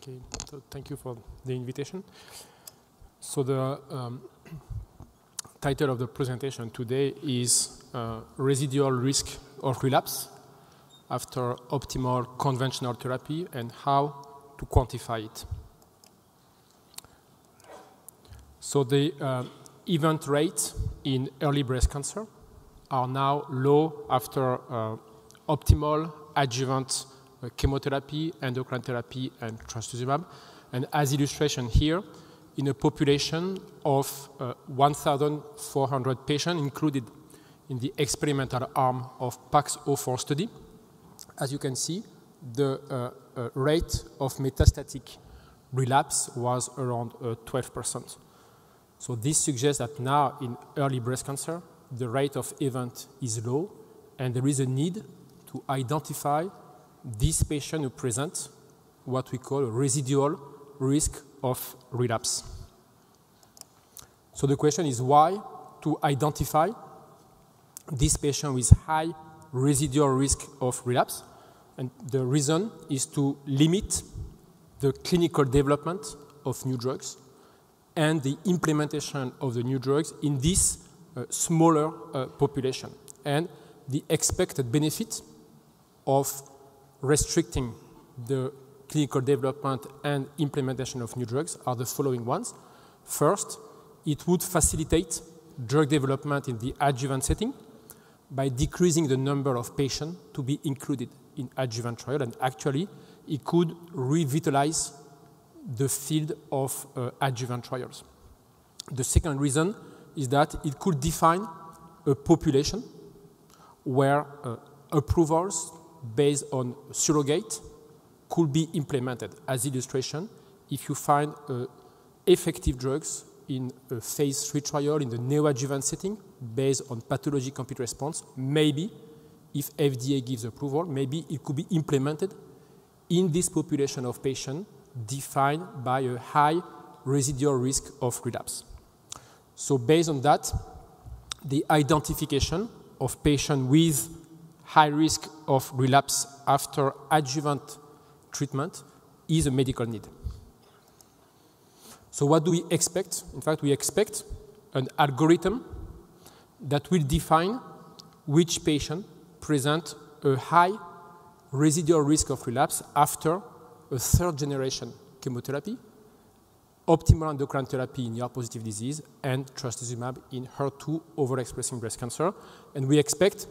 Okay, so thank you for the invitation. So the title of the presentation today is Residual Risk of Relapse after Optimal Conventional Therapy and How to Quantify it. So the event rate in early breast cancer are now low after optimal adjuvant chemotherapy, endocrine therapy, and trastuzumab. And as illustration here, in a population of 1,400 patients included in the experimental arm of PAX-04 study, as you can see, the rate of metastatic relapse was around 12%. So this suggests that now in early breast cancer, the rate of event is low, and there is a need to identify these patients who present what we call residual risk of relapse. So the question is why to identify this patient with high residual risk of relapse? And the reason is to limit the clinical development of new drugs and the implementation of the new drugs in this smaller population. And the expected benefit of restricting the clinical development and implementation of new drugs are the following ones. First, it would facilitate drug development in the adjuvant setting by decreasing the number of patients to be included in adjuvant trial, and actually it could revitalize the field of adjuvant trials. The second reason is that it could define a population where approvals based on surrogate could be implemented. As illustration, if you find effective drugs in a phase 3 trial in the neoadjuvant setting based on pathology complete response, maybe if FDA gives approval, maybe it could be implemented in this population of patients defined by a high residual risk of relapse. So based on that, the identification of patients with high risk of relapse after adjuvant treatment is a medical need. So what do we expect? In fact, we expect an algorithm that will define which patient present a high residual risk of relapse after a third-generation chemotherapy, optimal endocrine therapy in ER-positive disease, and trastuzumab in HER2 overexpressing breast cancer. And we expect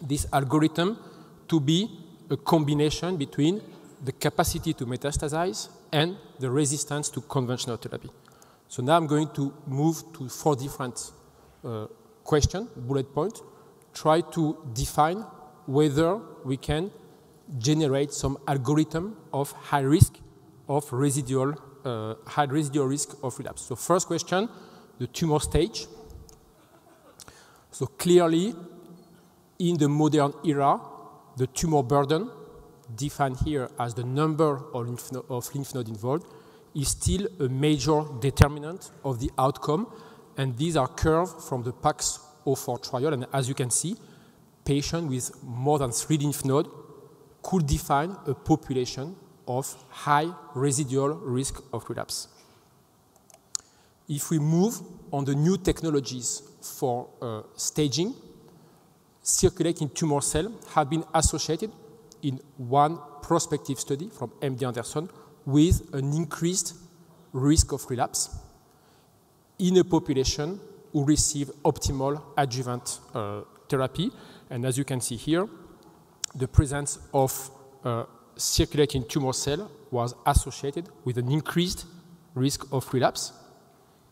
this algorithm to be a combination between the capacity to metastasize and the resistance to conventional therapy. So now I'm going to move to 4 different questions, bullet points, try to define whether we can generate some algorithm of high risk of residual risk of relapse. So first question, the tumor stage. So clearly, in the modern era, the tumor burden, defined here as the number of lymph nodes involved, is still a major determinant of the outcome. And these are curves from the PAX-04 trial. And as you can see, patients with more than 3 lymph nodes could define a population of high residual risk of relapse. If we move on the new technologies for staging, circulating tumor cells have been associated in one prospective study from MD Anderson with an increased risk of relapse in a population who receive optimal adjuvant therapy. And as you can see here, the presence of circulating tumor cell was associated with an increased risk of relapse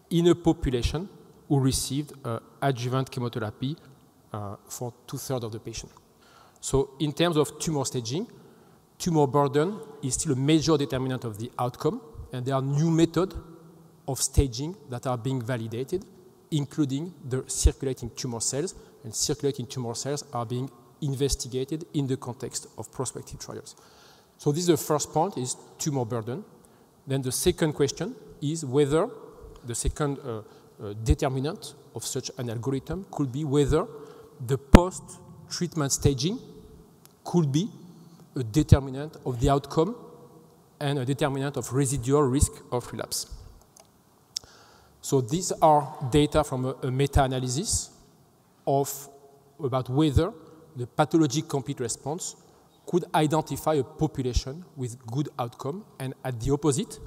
in a population who received adjuvant chemotherapy for 2/3 of the patients. So in terms of tumor staging, tumor burden is still a major determinant of the outcome, and there are new methods of staging that are being validated, including the circulating tumor cells, and circulating tumor cells are being investigated in the context of prospective trials. So this is the first point, is tumor burden. Then the second question is whether the second determinant of such an algorithm could be whether the post-treatment staging could be a determinant of the outcome and a determinant of residual risk of relapse. So these are data from a meta-analysis about whether the pathologic complete response could identify a population with good outcome, and at the opposite,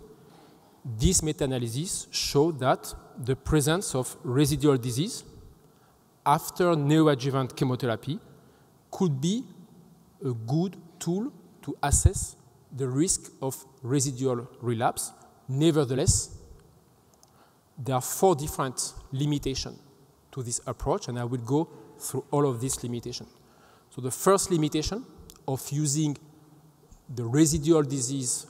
this meta-analysis showed that the presence of residual disease after neoadjuvant chemotherapy could be a good tool to assess the risk of residual relapse. Nevertheless, there are 4 different limitations to this approach, and I will go through all of these limitations. So the first limitation of using the residual disease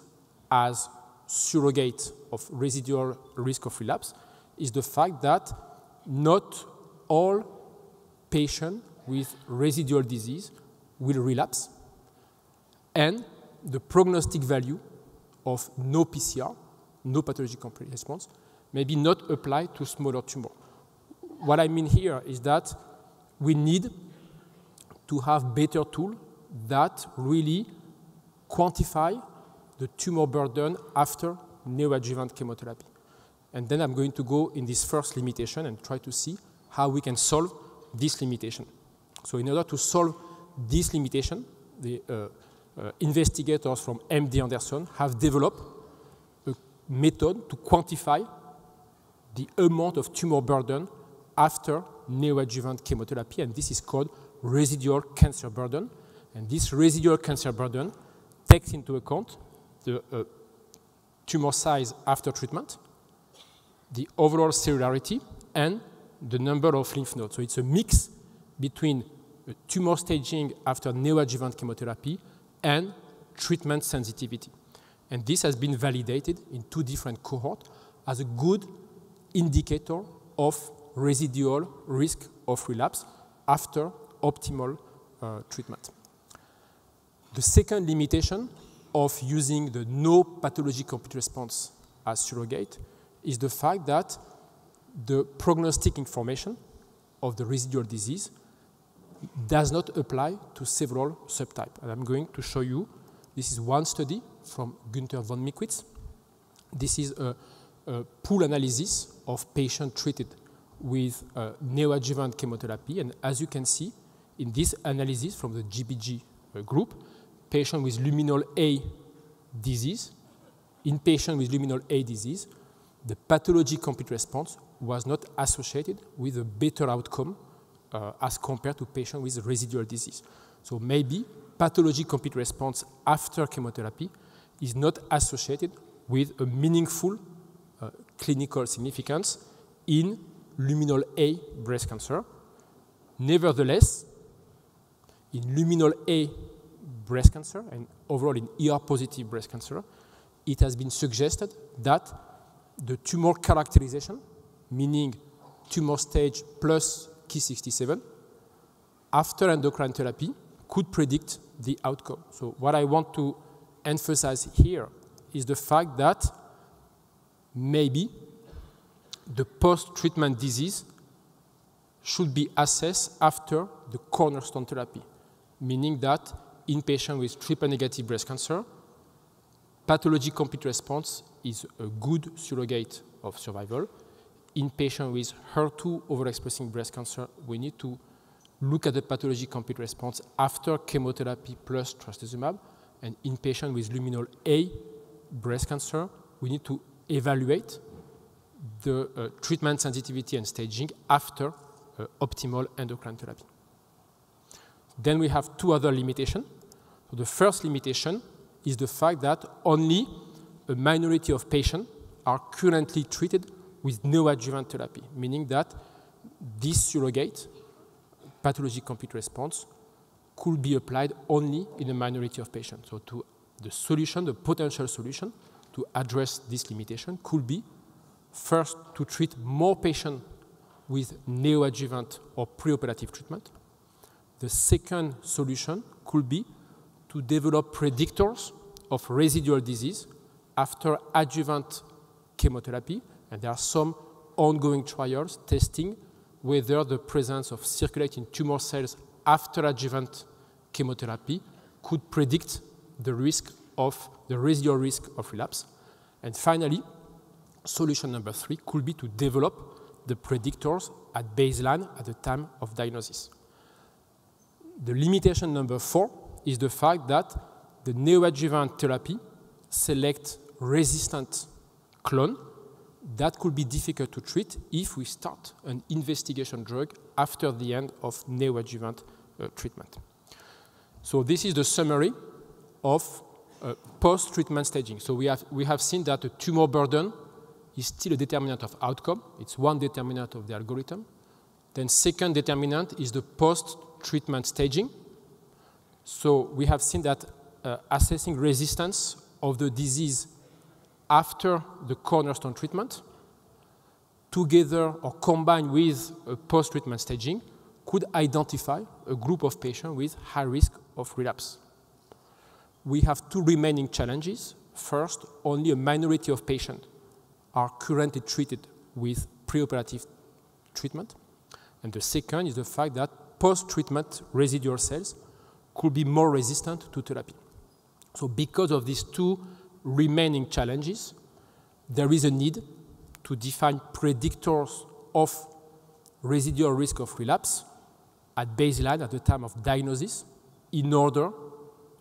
as surrogate of residual risk of relapse is the fact that not all patients with residual disease will relapse, and the prognostic value of no PCR, no pathologic complete response, may be not applied to smaller tumor. What I mean here is that we need to have better tools that really quantify the tumor burden after neoadjuvant chemotherapy. And then I'm going to go in this first limitation and try to see how we can solve this limitation. So in order to solve this limitation, the investigators from MD Anderson have developed a method to quantify the amount of tumor burden after neoadjuvant chemotherapy, and this is called residual cancer burden. And this residual cancer burden takes into account the tumor size after treatment, the overall cellularity, and the number of lymph nodes. So it's a mix between tumor staging after neoadjuvant chemotherapy and treatment sensitivity. And this has been validated in 2 different cohorts as a good indicator of residual risk of relapse after optimal treatment. The second limitation of using the no pathologic complete response as surrogate is the fact that the prognostic information of the residual disease does not apply to several subtypes. And I'm going to show you, this is one study from Günther von Miquitz. This is a pool analysis of patients treated with neoadjuvant chemotherapy. And as you can see, in this analysis from the GBG group, patient with luminal A disease, in patient with luminal A disease, the pathologic complete response was not associated with a better outcome as compared to patients with residual disease. So maybe pathologic complete response after chemotherapy is not associated with a meaningful clinical significance in luminal A breast cancer. Nevertheless, in luminal A breast cancer and overall in ER-positive breast cancer, it has been suggested that the tumor characterization, meaning tumor stage plus Ki-67, after endocrine therapy could predict the outcome. So what I want to emphasize here is the fact that maybe the post-treatment disease should be assessed after the cornerstone therapy, meaning that in patients with triple-negative breast cancer, pathologic complete response is a good surrogate of survival. In patients with HER2 overexpressing breast cancer, we need to look at the pathologic complete response after chemotherapy plus trastuzumab. And in patients with luminal A breast cancer, we need to evaluate the treatment sensitivity and staging after optimal endocrine therapy. Then we have 2 other limitations. So the first limitation is the fact that only a minority of patients are currently treated with neoadjuvant therapy, meaning that this surrogate, pathologic complete response, could be applied only in a minority of patients. So the solution, the potential solution to address this limitation could be first to treat more patients with neoadjuvant or preoperative treatment. The second solution could be to develop predictors of residual disease after adjuvant chemotherapy, and there are some ongoing trials testing whether the presence of circulating tumor cells after adjuvant chemotherapy could predict the risk of the residual risk of relapse. And finally, solution number 3 could be to develop the predictors at baseline at the time of diagnosis. The limitation number 4 is the fact that the neoadjuvant therapy selects resistant clone that could be difficult to treat if we start an investigation drug after the end of neoadjuvant treatment. So this is the summary of post-treatment staging. So we have seen that the tumor burden is still a determinant of outcome. It's one determinant of the algorithm. Then second determinant is the post-treatment staging. So we have seen that assessing resistance of the disease after the cornerstone treatment, together or combined with a post-treatment staging, could identify a group of patients with high risk of relapse. We have 2 remaining challenges. First, only a minority of patients are currently treated with preoperative treatment. And the second is the fact that post-treatment residual cells could be more resistant to therapy. So because of these 2 remaining challenges, there is a need to define predictors of residual risk of relapse at baseline at the time of diagnosis in order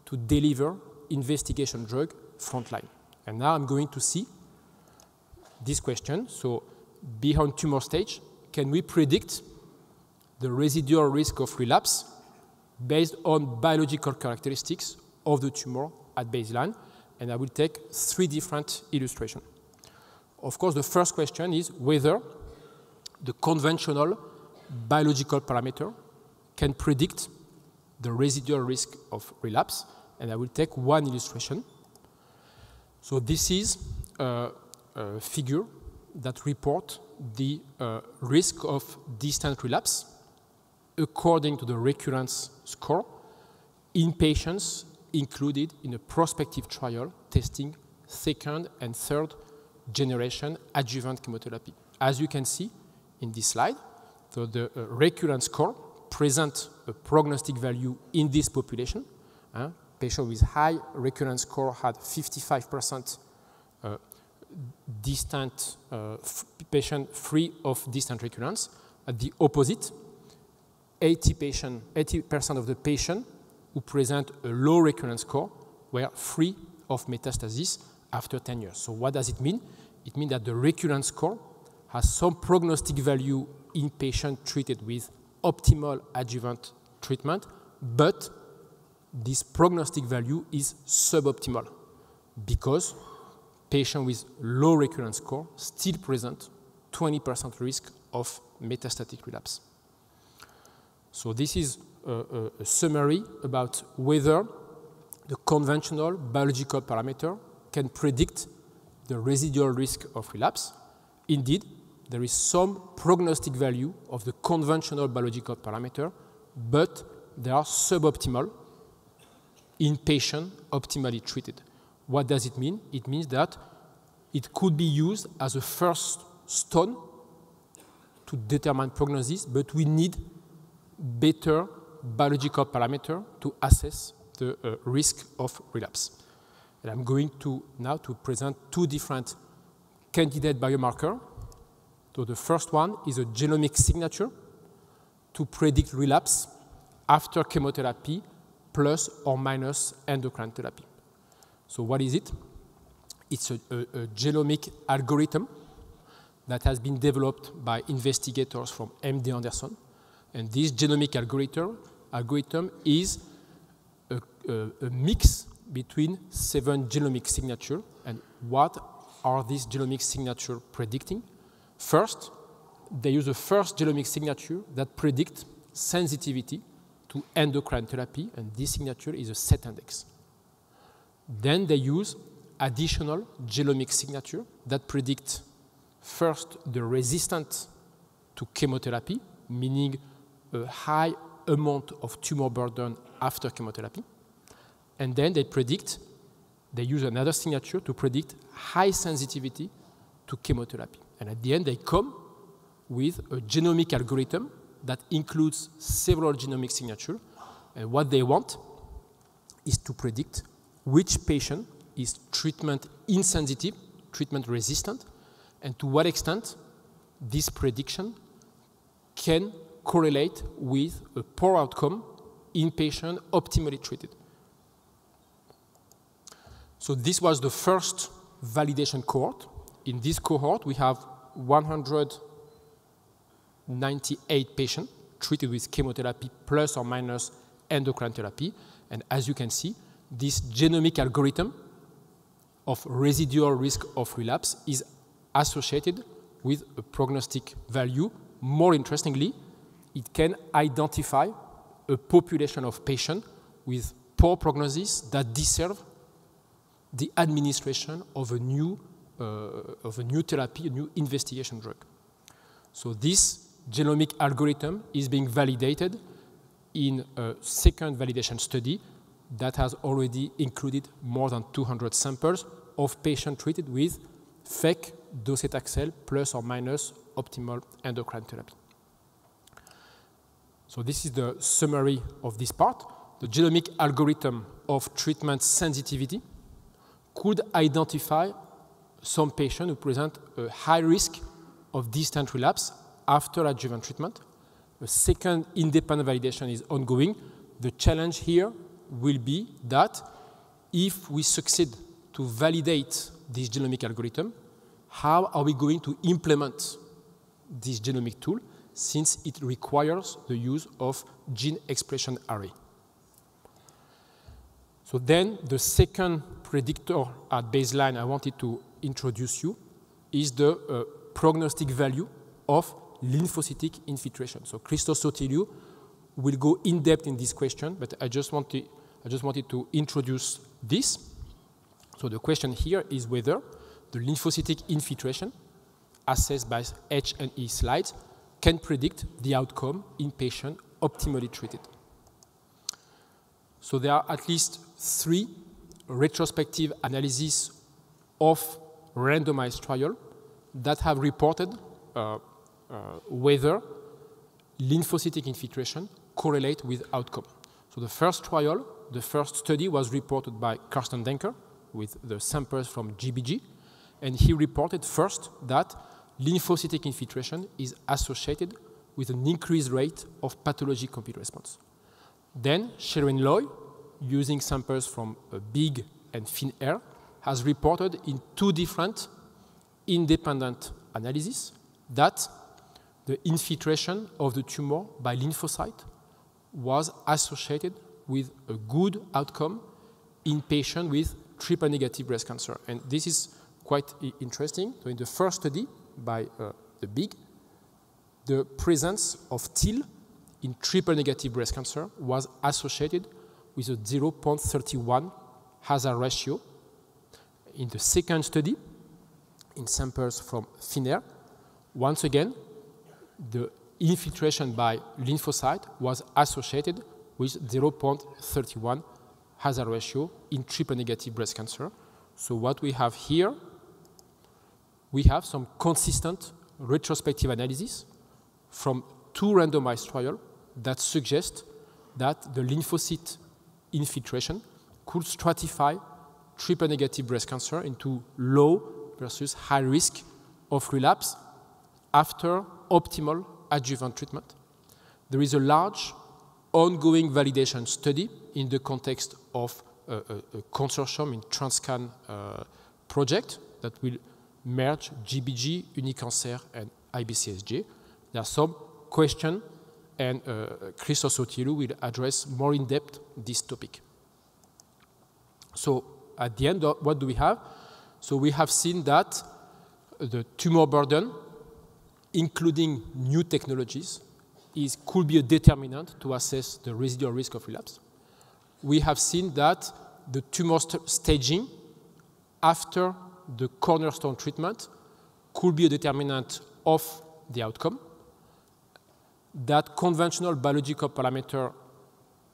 to deliver investigation drug frontline. And now I'm going to see this question. So beyond tumor stage, can we predict the residual risk of relapse based on biological characteristics of the tumor at baseline? And I will take 3 different illustrations. Of course, the first question is whether the conventional biological parameter can predict the residual risk of relapse. And I will take 1 illustration. So this is a figure that reports the risk of distant relapse according to the recurrence score in patients included in a prospective trial testing 2nd and 3rd generation adjuvant chemotherapy. As you can see in this slide, so the recurrence score presents a prognostic value in this population. Patient with high recurrence score had 55% distant patient free of distant recurrence. At the opposite, 80% of the patient who present a low recurrence score were free of metastasis after 10 years. So what does it mean? It means that the recurrence score has some prognostic value in patients treated with optimal adjuvant treatment, but this prognostic value is suboptimal because patients with low recurrence score still present 20% risk of metastatic relapse. So this is a summary about whether the conventional biological parameter can predict the residual risk of relapse. Indeed, there is some prognostic value of the conventional biological parameter, but they are suboptimal in patients optimally treated. What does it mean? It means that it could be used as a first stone to determine prognosis, but we need better biological parameter to assess the risk of relapse. And I'm going to now to present 2 different candidate biomarkers. So the first one is a genomic signature to predict relapse after chemotherapy plus or minus endocrine therapy. So what is it? It's a genomic algorithm that has been developed by investigators from MD Anderson. And this genomic algorithm is a mix between 7 genomic signatures. And what are these genomic signatures predicting? First, they use a first genomic signature that predicts sensitivity to endocrine therapy, and this signature is a set index. Then they use additional genomic signature that predict first the resistance to chemotherapy, meaning a high amount of tumor burden after chemotherapy. And then they use another signature to predict high sensitivity to chemotherapy. And at the end, they come with a genomic algorithm that includes several genomic signatures. And what they want is to predict which patient is treatment insensitive, treatment resistant, and to what extent this prediction can correlate with a poor outcome in patients optimally treated. So this was the first validation cohort. In this cohort, we have 198 patients treated with chemotherapy plus or minus endocrine therapy. And as you can see, this genomic algorithm of residual risk of relapse is associated with a prognostic value. More interestingly, it can identify a population of patients with poor prognosis that deserve the administration of a new therapy, a new investigation drug. So this genomic algorithm is being validated in a second validation study that has already included more than 200 samples of patients treated with fake docetaxel plus or minus optimal endocrine therapy. So this is the summary of this part. The genomic algorithm of treatment sensitivity could identify some patients who present a high risk of distant relapse after adjuvant treatment. A second independent validation is ongoing. The challenge here will be that if we succeed to validate this genomic algorithm, how are we going to implement this genomic tool, since it requires the use of gene expression array. So then the second predictor at baseline I wanted to introduce you is the prognostic value of lymphocytic infiltration. So Christos Sotiriou will go in depth in this question, but I just wanted to introduce this. So the question here is whether the lymphocytic infiltration assessed by H&E slides can predict the outcome in patients optimally treated. So there are at least 3 retrospective analyses of randomized trial that have reported whether lymphocytic infiltration correlate with outcome. So the first trial, the first study was reported by Carsten Denker with the samples from GBG, and he reported first that lymphocytic infiltration is associated with an increased rate of pathologic complete response. Then Sherwin Loy, using samples from BIG and FINAIR, has reported in 2 different independent analyses that the infiltration of the tumor by lymphocyte was associated with a good outcome in patients with triple-negative breast cancer. And this is quite interesting. So in the first study by the BIG, the presence of TIL in triple-negative breast cancer was associated with a 0.31 hazard ratio. In the second study, in samples from FINAIR, once again, the infiltration by lymphocyte was associated with 0.31 hazard ratio in triple-negative breast cancer. So what we have here, we have some consistent retrospective analysis from 2 randomized trials that suggest that the lymphocyte infiltration could stratify triple-negative breast cancer into low versus high risk of relapse after optimal adjuvant treatment. There is a large ongoing validation study in the context of a consortium in TransCan project that will merge GBG, Unicancer, and IBCSG. There are some questions, and Christos Sotiriou will address more in depth this topic. So at the end, what do we have? So we have seen that the tumor burden, including new technologies, could be a determinant to assess the residual risk of relapse. We have seen that the tumor staging after the cornerstone treatment could be a determinant of the outcome, that conventional biological parameters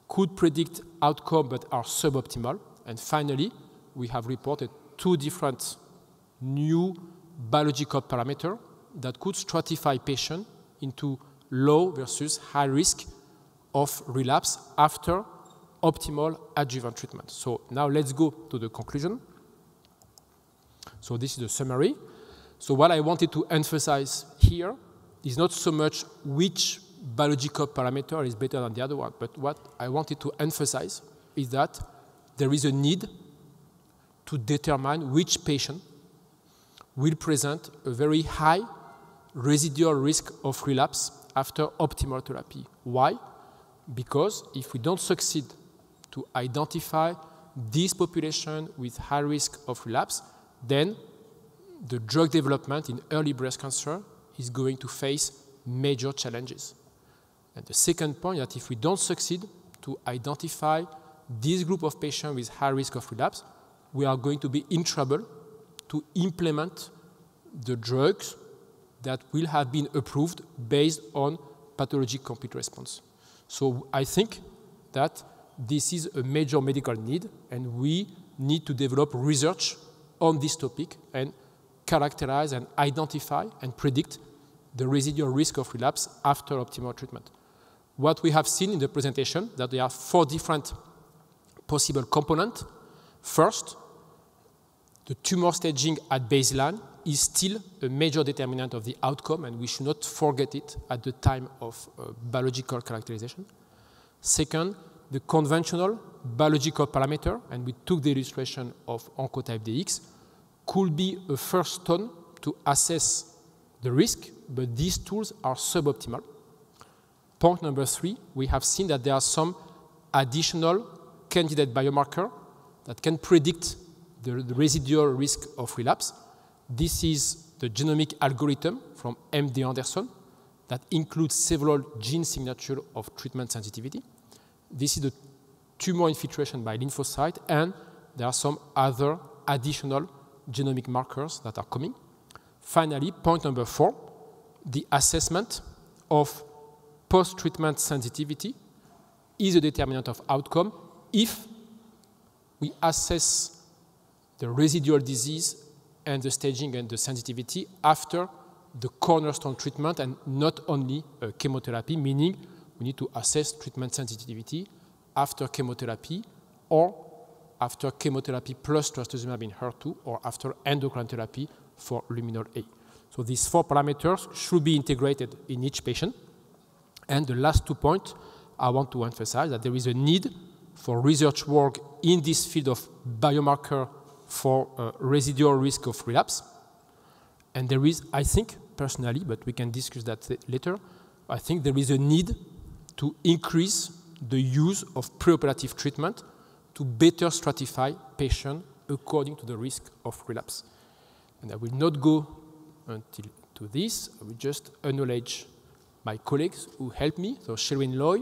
could predict outcome but are suboptimal. And finally, we have reported 2 different new biological parameters that could stratify patients into low versus high risk of relapse after optimal adjuvant treatment. So now let's go to the conclusion. So this is the summary. So what I wanted to emphasize here is not so much which biological parameter is better than the other one, but what I wanted to emphasize is that there is a need to determine which patient will present a very high residual risk of relapse after optimal therapy. Why? Because if we don't succeed to identify this population with high risk of relapse, then the drug development in early breast cancer is going to face major challenges. And the second point is that if we don't succeed to identify this group of patients with high risk of relapse, we are going to be in trouble to implement the drugs that will have been approved based on pathologic complete response. So I think that this is a major medical need, and we need to develop research on this topic and characterize and identify and predict the residual risk of relapse after optimal treatment. What we have seen in the presentation, that there are 4 different possible components. First, the tumor staging at baseline is still a major determinant of the outcome, and we should not forget it at the time of biological characterization. Second, the conventional biological parameter, and we took the illustration of Oncotype DX, could be a first stone to assess the risk, but these tools are suboptimal. Point number 3, we have seen that there are some additional candidate biomarkers that can predict the residual risk of relapse. This is the genomic algorithm from MD Anderson that includes several gene signatures of treatment sensitivity. This is the tumor infiltration by lymphocyte, and there are some other additional genomic markers that are coming. Finally, point number 4, the assessment of post-treatment sensitivity is a determinant of outcome if we assess the residual disease and the staging and the sensitivity after the cornerstone treatment and not only chemotherapy, meaning we need to assess treatment sensitivity after chemotherapy or after chemotherapy plus trastuzumab in HER2 or after endocrine therapy for luminol A. So these 4 parameters should be integrated in each patient. And the last 2 points, I want to emphasize that there is a need for research work in this field of biomarker for residual risk of relapse. And there is, I think, personally, but we can discuss that later, I think there is a need to increase the use of preoperative treatment to better stratify patients according to the risk of relapse. And I will not go until to this. I will just acknowledge my colleagues who helped me. So Sherwin Loy,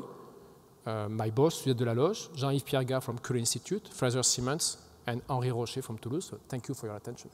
my boss, Juliette Delaloge, Jean-Yves Pierga from Curie Institute, Fraser Simons, and Henri Rocher from Toulouse. So thank you for your attention.